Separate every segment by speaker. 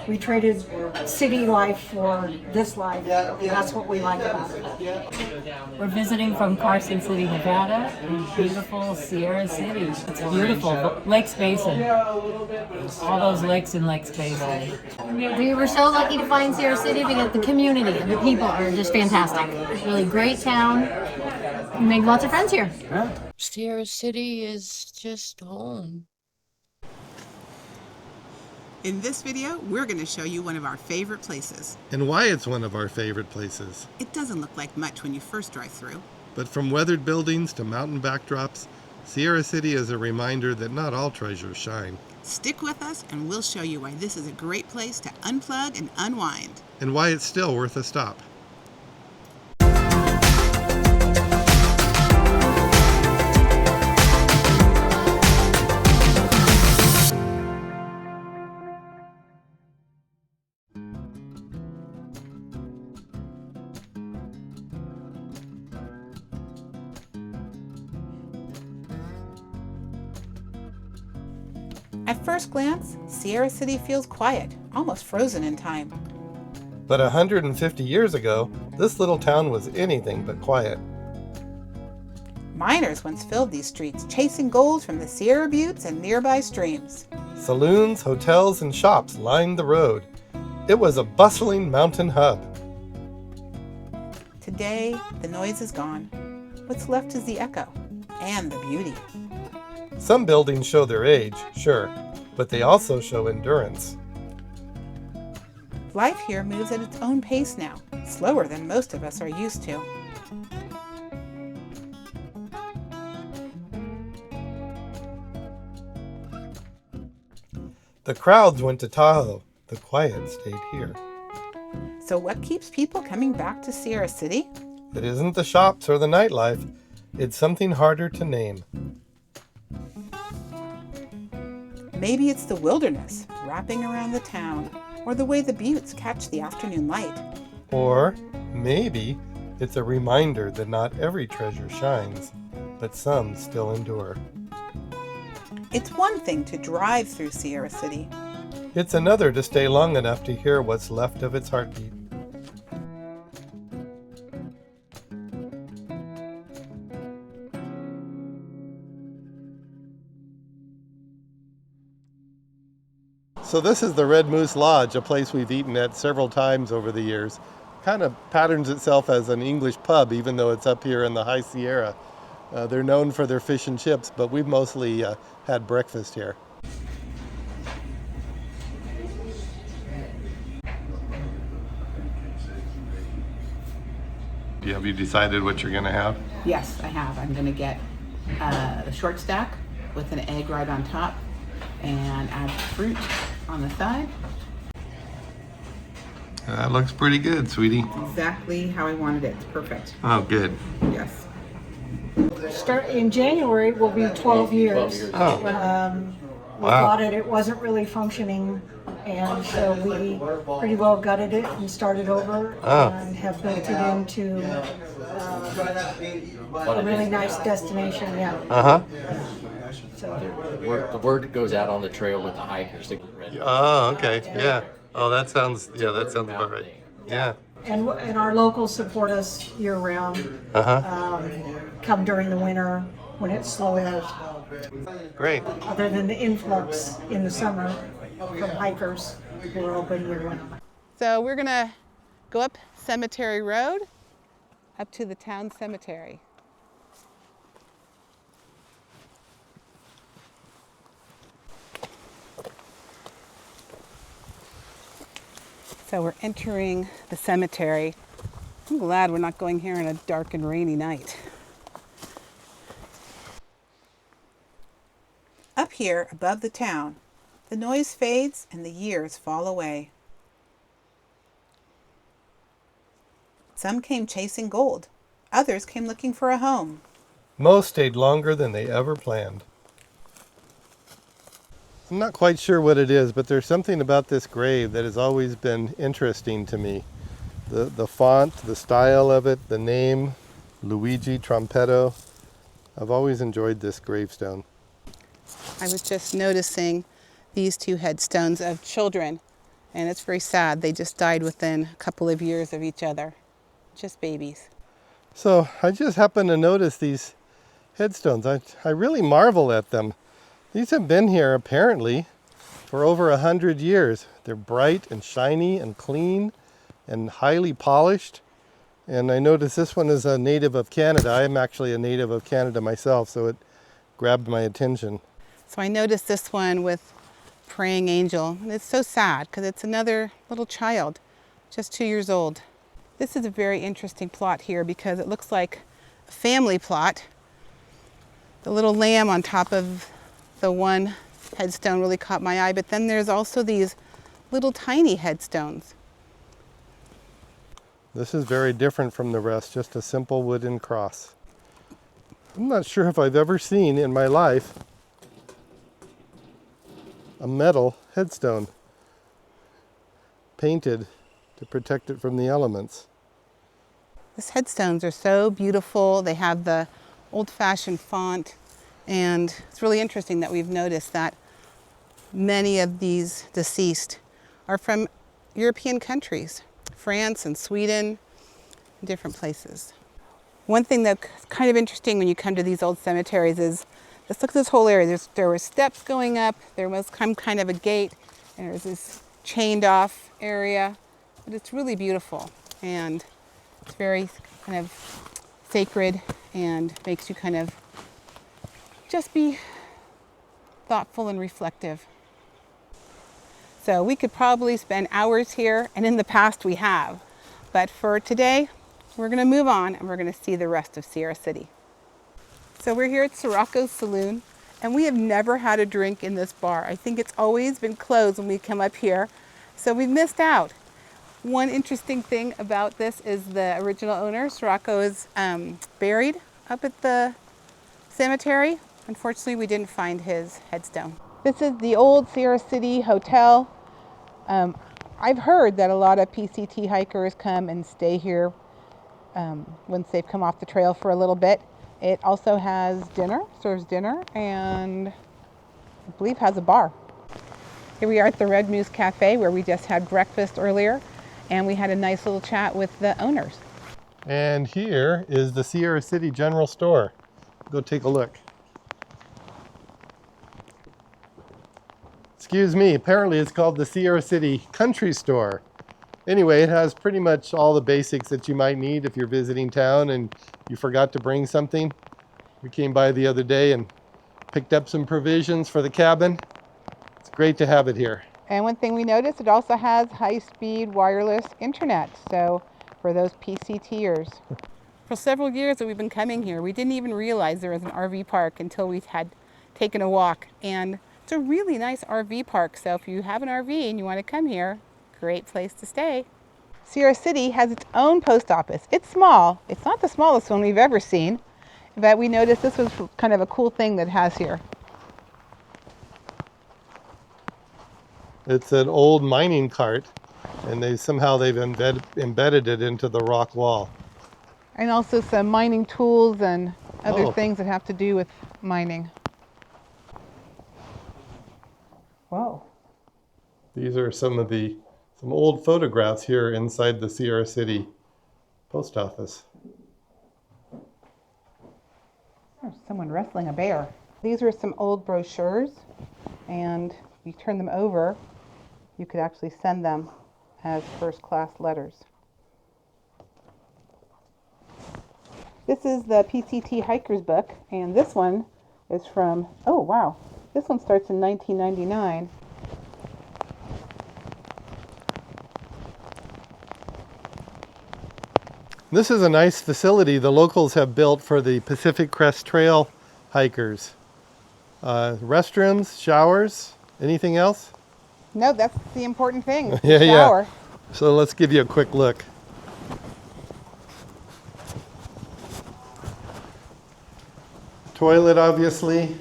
Speaker 1: We traded city life for this life. That's what we like about it.
Speaker 2: We're visiting from Carson City, Nevada, in beautiful Sierra City. It's beautiful. Lakes Basin. All those lakes in Lakes Basin.
Speaker 3: We were so lucky to find Sierra City because the community and the people are just fantastic. Really great town. We made lots of friends here.
Speaker 4: Sierra City is just home.
Speaker 5: In this video, we're going to show you one of our favorite places.
Speaker 6: And why it's one of our favorite places.
Speaker 5: It doesn't look like much when you first drive through.
Speaker 6: But from weathered buildings to mountain backdrops, Sierra City is a reminder that not all treasures shine.
Speaker 5: Stick with us and we'll show you why this is a great place to unplug and unwind.
Speaker 6: And why it's still worth a stop.
Speaker 5: At first glance, Sierra City feels quiet, almost frozen in time.
Speaker 6: But 150 years ago, this little town was anything but quiet.
Speaker 5: Miners once filled these streets, chasing gold from the Sierra Buttes and nearby streams.
Speaker 6: Saloons, hotels, and shops lined the road. It was a bustling mountain hub.
Speaker 5: Today, the noise is gone. What's left is the echo and the beauty.
Speaker 6: Some buildings show their age, sure, but they also show endurance.
Speaker 5: Life here moves at its own pace now, slower than most of us are used to.
Speaker 6: The crowds went to Tahoe. The quiet stayed here.
Speaker 5: So what keeps people coming back to Sierra City?
Speaker 6: It isn't the shops or the nightlife. It's something harder to name.
Speaker 5: Maybe it's the wilderness wrapping around the town, or the way the buttes catch the afternoon light.
Speaker 6: Or maybe it's a reminder that not every treasure shines, but some still endure.
Speaker 5: It's one thing to drive through Sierra City.
Speaker 6: It's another to stay long enough to hear what's left of its heartbeat. So this is the Red Moose Lodge, a place we've eaten at several times over the years. Kind of patterns itself as an English pub, even though it's up here in the High Sierra. They're known for their fish and chips, but we've mostly had breakfast here. Have you decided what you're going to have?
Speaker 5: Yes, I have. I'm going to get the short stack with an egg right on top and add fruit on the side.
Speaker 6: That looks pretty good, sweetie.
Speaker 5: Exactly how I wanted it. It's perfect.
Speaker 6: Oh, good.
Speaker 5: Yes.
Speaker 1: In January will be 12 years.
Speaker 6: Oh,
Speaker 1: We bought it, it wasn't really functioning, and so we pretty well gutted it and started over and have built it into a really nice destination, yeah.
Speaker 6: uh-huh.
Speaker 7: The word goes out on the trail with the hikers to get ready.
Speaker 6: Oh, okay. Yeah. Oh, that sounds about right. Yeah.
Speaker 1: And our locals support us year round. Come during the winter when it's slower.
Speaker 6: Great.
Speaker 1: Other than the influx in the summer from hikers who are open year round.
Speaker 5: So we're going to go up Cemetery Road up to the town cemetery. So we're entering the cemetery. I'm glad we're not going here on a dark and rainy night. Up here above the town, the noise fades and the years fall away. Some came chasing gold. Others came looking for a home.
Speaker 6: Most stayed longer than they ever planned. I'm not quite sure what it is, but there's something about this grave that has always been interesting to me. The font, the style of it, the name, Luigi Trompetto. I've always enjoyed this gravestone.
Speaker 5: I was just noticing these two headstones of children And it's very sad. They just died within a couple of years of each other. Just babies.
Speaker 6: So I just happened to notice these headstones. I really marvel at them. These have been here apparently for over 100 years. They're bright and shiny and clean and highly polished. And I noticed this one is a native of Canada. I am actually a native of Canada myself, so it grabbed my attention.
Speaker 5: So I noticed this one with praying angel. And it's so sad because it's another little child, just 2 years old. This is a very interesting plot here because it looks like a family plot. The little lamb on top of the one headstone really caught my eye, but then there's also these little tiny headstones.
Speaker 6: This is very different from the rest, just a simple wooden cross. I'm not sure if I've ever seen in my life a metal headstone painted to protect it from the elements.
Speaker 5: These headstones are so beautiful. They have the old-fashioned font, and it's really interesting that we've noticed that many of these deceased are from European countries, France and Sweden, different places. One thing that's kind of interesting when you come to these old cemeteries is, just look at this whole area. There were steps going up, there was some kind of a gate, and there's this chained off area, but it's really beautiful, and it's very kind of sacred and makes you kind of just be thoughtful and reflective. So we could probably spend hours here, and in the past we have. But for today, we're going to move on and we're going to see the rest of Sierra City. So we're here at Sirocco's Saloon, and we have never had a drink in this bar. I think it's always been closed when we come up here, so we've missed out. One interesting thing about this is the original owner, Sirocco, is buried up at the cemetery. Unfortunately, we didn't find his headstone. This is the old Sierra City Hotel. I've heard that a lot of PCT hikers come and stay here once they've come off the trail for a little bit. It also has dinner, serves dinner, and I believe has a bar. Here we are at the Red Moose Café, where we just had breakfast earlier, and we had a nice little chat with the owners.
Speaker 6: And here is the Sierra City General Store. Go take a look. Excuse me, apparently it's called the Sierra City Country Store. Anyway, it has pretty much all the basics that you might need if you're visiting town and you forgot to bring something. We came by the other day and picked up some provisions for the cabin. It's great to have it here.
Speaker 5: And one thing we noticed, it also has high-speed wireless internet, so for those PCTers. For several years that we've been coming here, we didn't even realize there was an RV park until we had taken a walk. And it's a really nice RV park, so if you have an RV and you want to come here, great place to stay. Sierra City has its own post office. It's small. It's not the smallest one we've ever seen, but we noticed this was kind of a cool thing that it has here.
Speaker 6: It's an old mining cart, and they've embedded it into the rock wall.
Speaker 5: And also some mining tools and other
Speaker 6: Oh.
Speaker 5: things that have to do with mining. Whoa.
Speaker 6: These are some old photographs here inside the Sierra City post office.
Speaker 5: There's someone wrestling a bear. These are some old brochures, and you turn them over, you could actually send them as first-class letters. This is the PCT Hiker's Book, and this one is from, oh wow, this one starts in 1999.
Speaker 6: This is a nice facility the locals have built for the Pacific Crest Trail hikers. Restrooms, showers, anything else?
Speaker 5: No, that's the important thing, the
Speaker 6: Yeah.
Speaker 5: shower.
Speaker 6: So let's give you a quick look. Toilet, obviously,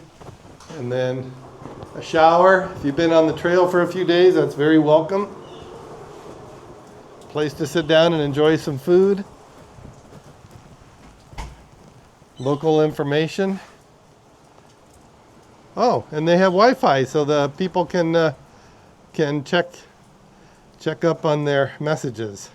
Speaker 6: and then a shower. If you've been on the trail for a few days, that's very welcome. Place to sit down and enjoy some food. Local information. Oh, and they have Wi-Fi, so the people can check check up on their messages.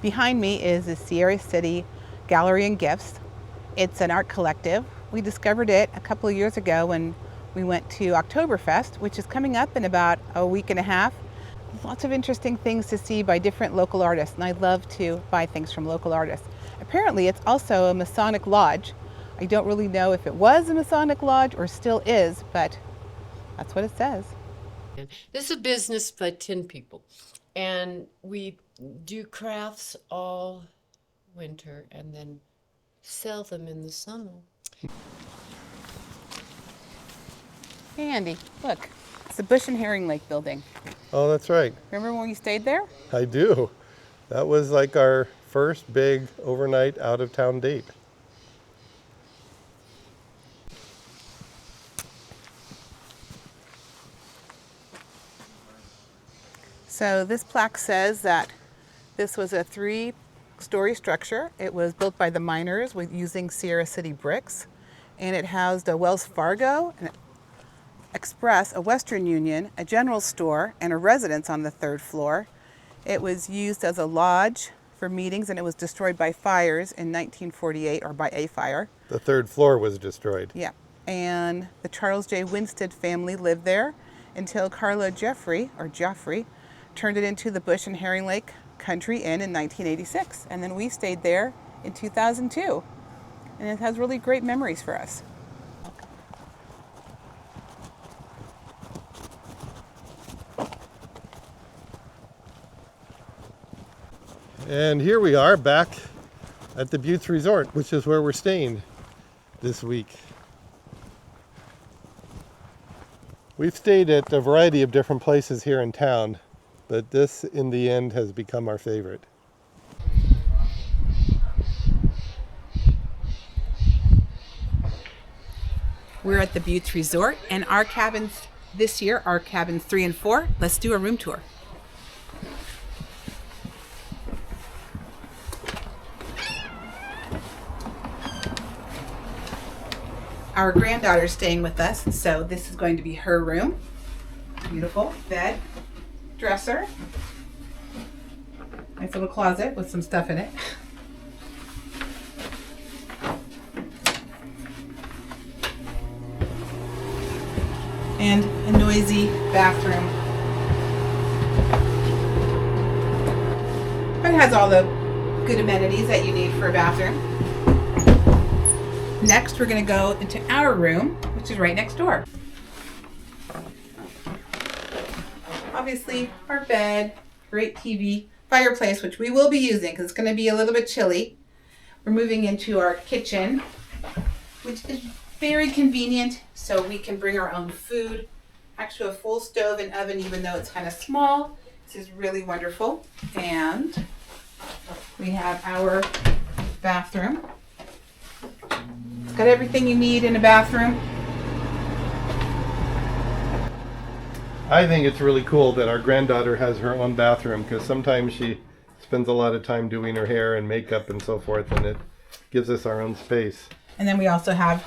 Speaker 5: Behind me is the Sierra City Gallery and Gifts. It's an art collective. We discovered it a couple of years ago when we went to Oktoberfest, which is coming up in about a week and a half. Lots of interesting things to see by different local artists, and I love to buy things from local artists. Apparently, it's also a Masonic lodge. I don't really know if it was a Masonic lodge or still is, but that's what it says.
Speaker 4: This is a business by 10 people, and we do crafts all winter and then sell them in the summer.
Speaker 5: Hey Andy, look, it's the Bush and Herring Lake building.
Speaker 6: Oh, that's right.
Speaker 5: Remember when we stayed there?
Speaker 6: I do. That was like our first big overnight out-of-town date.
Speaker 5: So this plaque says that this was a 3-story structure. It was built by the miners using Sierra City bricks, and it housed a Wells Fargo, an Express, a Western Union, a general store, and a residence on the 3rd floor. It was used as a lodge for meetings, and it was destroyed by fires in 1948, or by a fire.
Speaker 6: The 3rd floor was destroyed.
Speaker 5: Yeah, and the Charles J. Winstead family lived there until Carla Jeffrey turned it into the Bush and Herring Lake Country Inn in 1986, and then we stayed there in 2002, and it has really great memories for us.
Speaker 6: And here we are back at the Buttes Resort, which is where we're staying this week. We've stayed at a variety of different places here in town, but this in the end has become our favorite.
Speaker 5: We're at the Buttes Resort, and our cabins this year are cabins 3 and 4. Let's do a room tour. Our granddaughter's staying with us, so this is going to be her room. Beautiful bed, dresser, nice little closet with some stuff in it. And a noisy bathroom. But it has all the good amenities that you need for a bathroom. Next, we're going to go into our room, which is right next door. Obviously, our bed, great TV, fireplace, which we will be using because it's going to be a little bit chilly. We're moving into our kitchen, which is very convenient, so we can bring our own food. Actually, a full stove and oven, even though it's kind of small. This is really wonderful. And we have our bathroom. It's got everything you need in a bathroom.
Speaker 6: I think it's really cool that our granddaughter has her own bathroom, because sometimes she spends a lot of time doing her hair and makeup and so forth, and it gives us our own space.
Speaker 5: And then we also have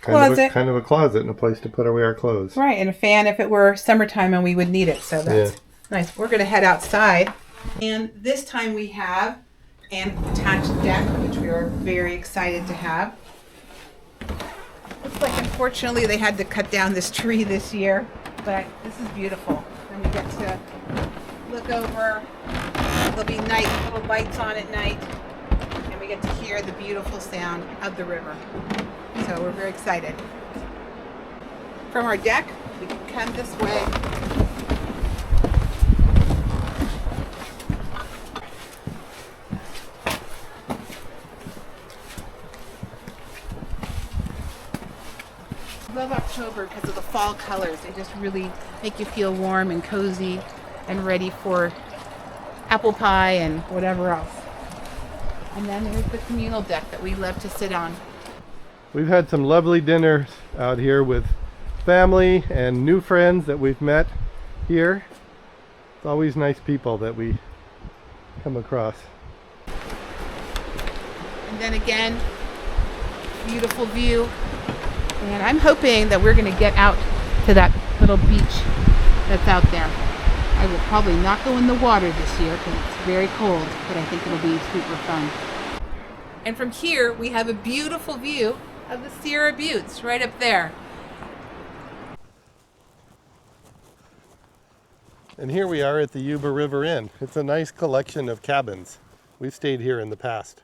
Speaker 6: Kind of a closet and a place to put away our clothes.
Speaker 5: right, and a fan if it were summertime and we would need it. So that's nice. We're going to head outside. And this time we have an attached deck, which we are very excited to have. Looks like unfortunately they had to cut down this tree this year, but this is beautiful. And we get to look over. There'll be little lights on at night, and we get to hear the beautiful sound of the river. So we're very excited. From our deck, we can come this way. I love October because of the fall colors. They just really make you feel warm and cozy and ready for apple pie and whatever else. And then there's the communal deck that we love to sit on.
Speaker 6: We've had some lovely dinners out here with family and new friends that we've met here. It's always nice people that we come across.
Speaker 5: And then again, beautiful view. And I'm hoping that we're going to get out to that little beach that's out there. I will probably not go in the water this year because it's very cold, but I think it'll be super fun. And from here, we have a beautiful view of the Sierra Buttes right up there.
Speaker 6: And here we are at the Yuba River Inn. It's a nice collection of cabins. We've stayed here in the past.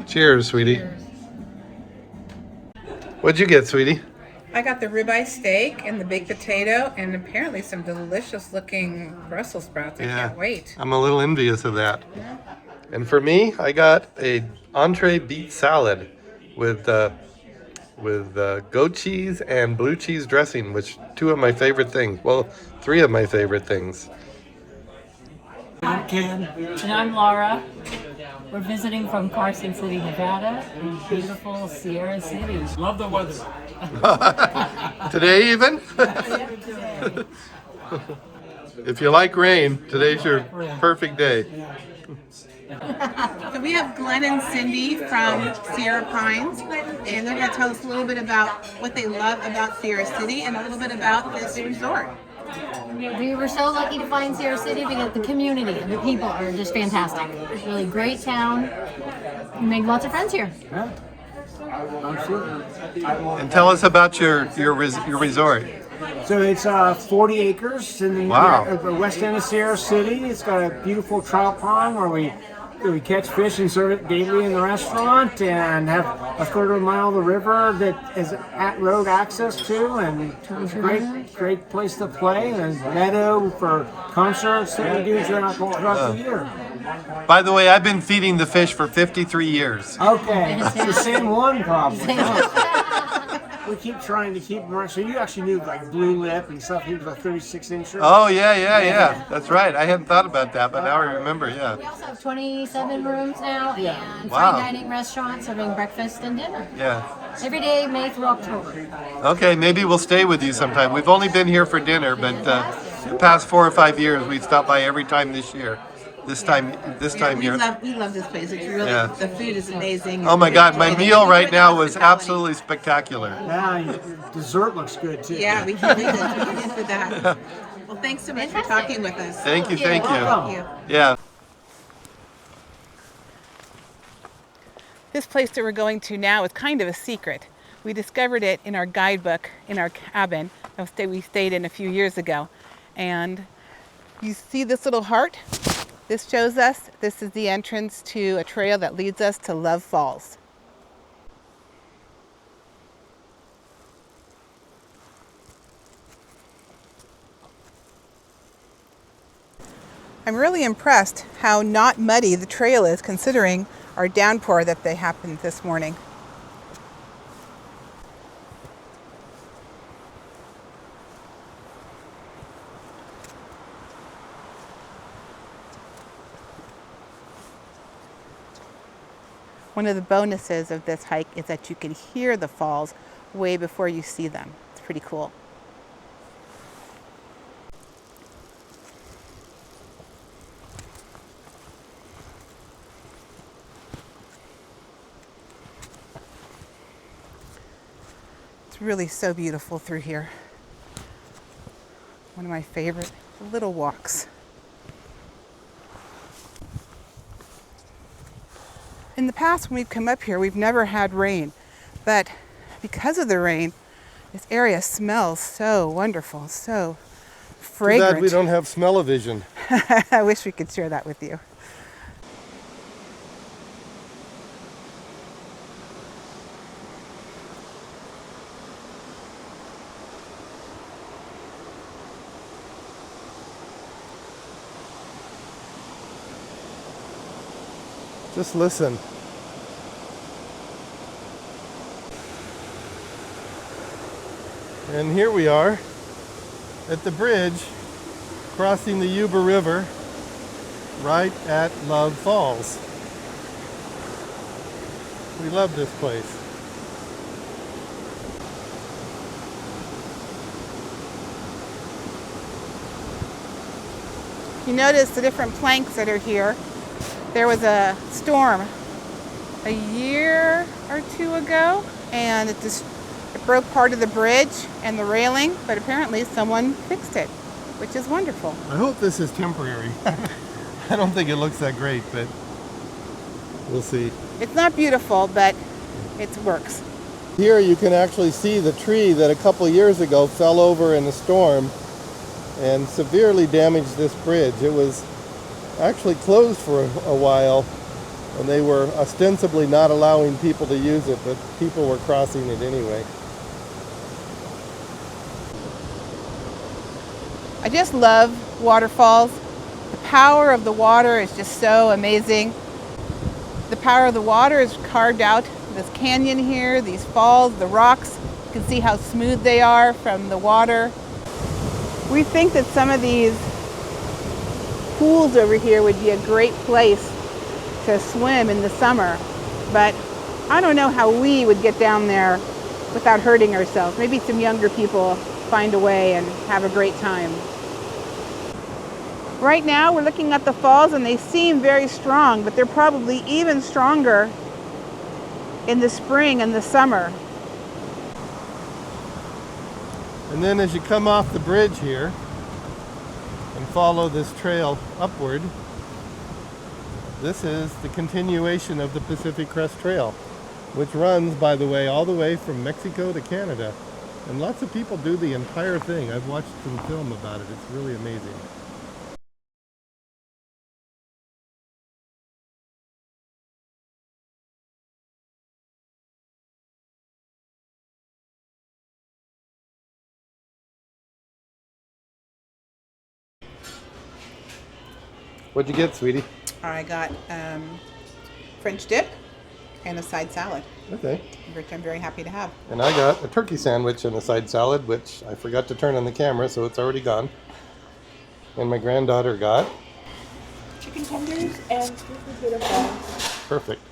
Speaker 6: Cheers, sweetie. What'd you get, sweetie?
Speaker 5: I got the ribeye steak and the baked potato and apparently some delicious looking Brussels sprouts. I can't wait.
Speaker 6: I'm a little envious of that. And for me, I got a entree beet salad with goat cheese and blue cheese dressing, which two of my favorite things. Well, three of my favorite things.
Speaker 2: I'm Ken. And I'm Laura. We're visiting from Carson City, Nevada, in beautiful Sierra City. Love the weather.
Speaker 6: Today even? If you like rain, today's your perfect day.
Speaker 5: So we have Glenn and Cindy from Sierra Pines, and they're going to tell us a little bit about what they love about Sierra City and a little bit about this resort.
Speaker 3: We were so lucky to find Sierra City because the community and the people are just fantastic. It's a really great town. We made lots of friends here.
Speaker 6: And tell us about your resort.
Speaker 8: So it's 40 acres in the west end of Sierra City. It's got a beautiful trout pond where we catch fish and serve it daily in the restaurant, and have a quarter of a mile of the river that is at road access to, and it's a great place to play, and a meadow for concerts that we do throughout the year.
Speaker 6: By the way, I've been feeding the fish for 53 years.
Speaker 8: Okay, it's the same one probably. We keep trying to keep them. So you actually knew like blue lip and stuff. He was a 36-incher.
Speaker 6: Oh, yeah. That's right. I hadn't thought about that, but now I remember, yeah.
Speaker 3: We also have 27 rooms now and
Speaker 6: Wow.
Speaker 3: fine dining restaurants serving breakfast and dinner.
Speaker 6: Yeah.
Speaker 3: Every day, May through October.
Speaker 6: Okay, maybe we'll stay with you sometime. We've only been here for dinner, but the past 4 or 5 years, we've stopped by every time this year. This time here.
Speaker 5: We love this place. It's really, the food is amazing.
Speaker 6: Oh my God, my meal right now was absolutely spectacular.
Speaker 8: Yeah, your dessert looks good too.
Speaker 5: Yeah, we can't wait to get into that. Well, thanks so much for talking with us.
Speaker 6: Thank you.
Speaker 5: Thank you.
Speaker 6: Yeah.
Speaker 5: This place that we're going to now is kind of a secret. We discovered it in our guidebook in our cabin that we stayed in a few years ago. And you see this little heart? This shows us this is the entrance to a trail that leads us to Love Falls. I'm really impressed how not muddy the trail is considering our downpour that happened this morning. One of the bonuses of this hike is that you can hear the falls way before you see them. It's pretty cool. It's really so beautiful through here. One of my favorite little walks. In the past, when we've come up here, we've never had rain, but because of the rain, this area smells so wonderful, so fragrant.
Speaker 6: Too bad we don't have smell-o-vision.
Speaker 5: I wish we could share that with you.
Speaker 6: Just listen. And here we are at the bridge crossing the Yuba River right at Love Falls. We love this place.
Speaker 5: You notice the different planks that are here. There was a storm a year or two ago, and it broke part of the bridge and the railing, but apparently someone fixed it, which is wonderful.
Speaker 6: I hope this is temporary. I don't think it looks that great, but we'll see.
Speaker 5: It's not beautiful, but it works.
Speaker 6: Here you can actually see the tree that a couple years ago fell over in a storm and severely damaged this bridge. It was actually closed for a while, and they were ostensibly not allowing people to use it, but people were crossing it anyway.
Speaker 5: I just love waterfalls. The power of the water is just so amazing. The power of the water is carved out in this canyon here, these falls, the rocks. You can see how smooth they are from the water. We think that some of these pools over here would be a great place to swim in the summer, but I don't know how we would get down there without hurting ourselves. Maybe some younger people find a way and have a great time. Right now we're looking at the falls and they seem very strong, but they're probably even stronger in the spring and the summer.
Speaker 6: And then as you come off the bridge here and follow this trail upward, this is the continuation of the Pacific Crest Trail, which runs, by the way, all the way from Mexico to Canada. And lots of people do the entire thing. I've watched some film about it. It's really amazing. What'd you get, sweetie?
Speaker 5: I got French dip and a side salad,
Speaker 6: Okay.
Speaker 5: which I'm very happy to have.
Speaker 6: And I got a turkey sandwich and a side salad, which I forgot to turn on the camera, so it's already gone. And my granddaughter got
Speaker 1: Chicken tenders and sweet potato fries.
Speaker 6: perfect.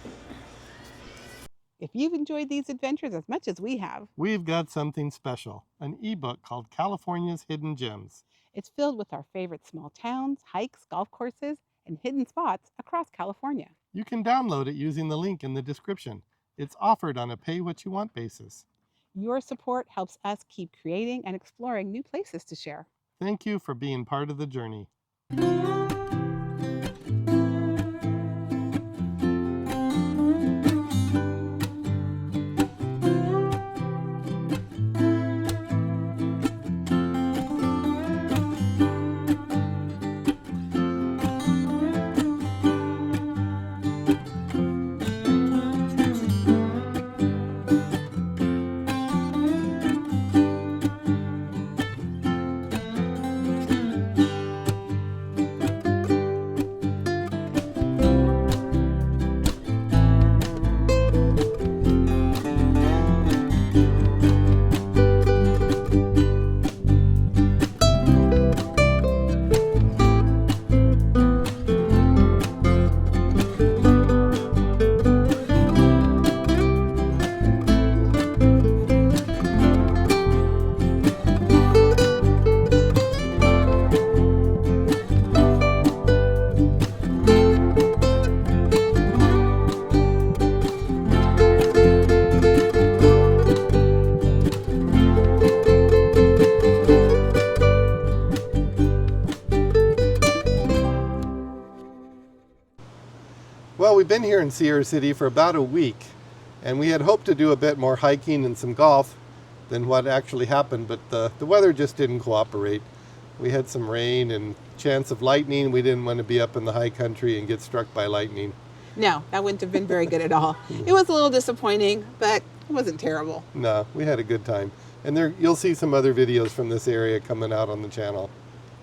Speaker 5: If you've enjoyed these adventures as much as we have,
Speaker 6: We've got something special, an ebook called California's Hidden Gems.
Speaker 5: it's filled with our favorite small towns, hikes, golf courses, and hidden spots across California.
Speaker 6: You can download it using the link in the description. It's offered on a pay-what-you-want basis.
Speaker 5: Your support helps us keep creating and exploring new places to share.
Speaker 6: Thank you for being part of the journey. Well, we've been here in Sierra City for about a week, and we had hoped to do a bit more hiking and some golf than what actually happened, but the weather just didn't cooperate. We had some rain and chance of lightning. We didn't want to be up in the high country and get struck by lightning.
Speaker 5: No, that wouldn't have been very good at all. It was a little disappointing, but it wasn't terrible.
Speaker 6: No, we had a good time. And there, you'll see some other videos from this area coming out on the channel.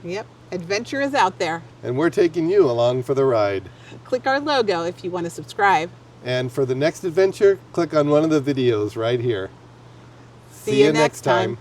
Speaker 5: Yep, adventure is out there.
Speaker 6: And we're taking you along for the ride.
Speaker 5: Click our logo if you want to subscribe.
Speaker 6: And for the next adventure, click on one of the videos right here.
Speaker 5: See you next time.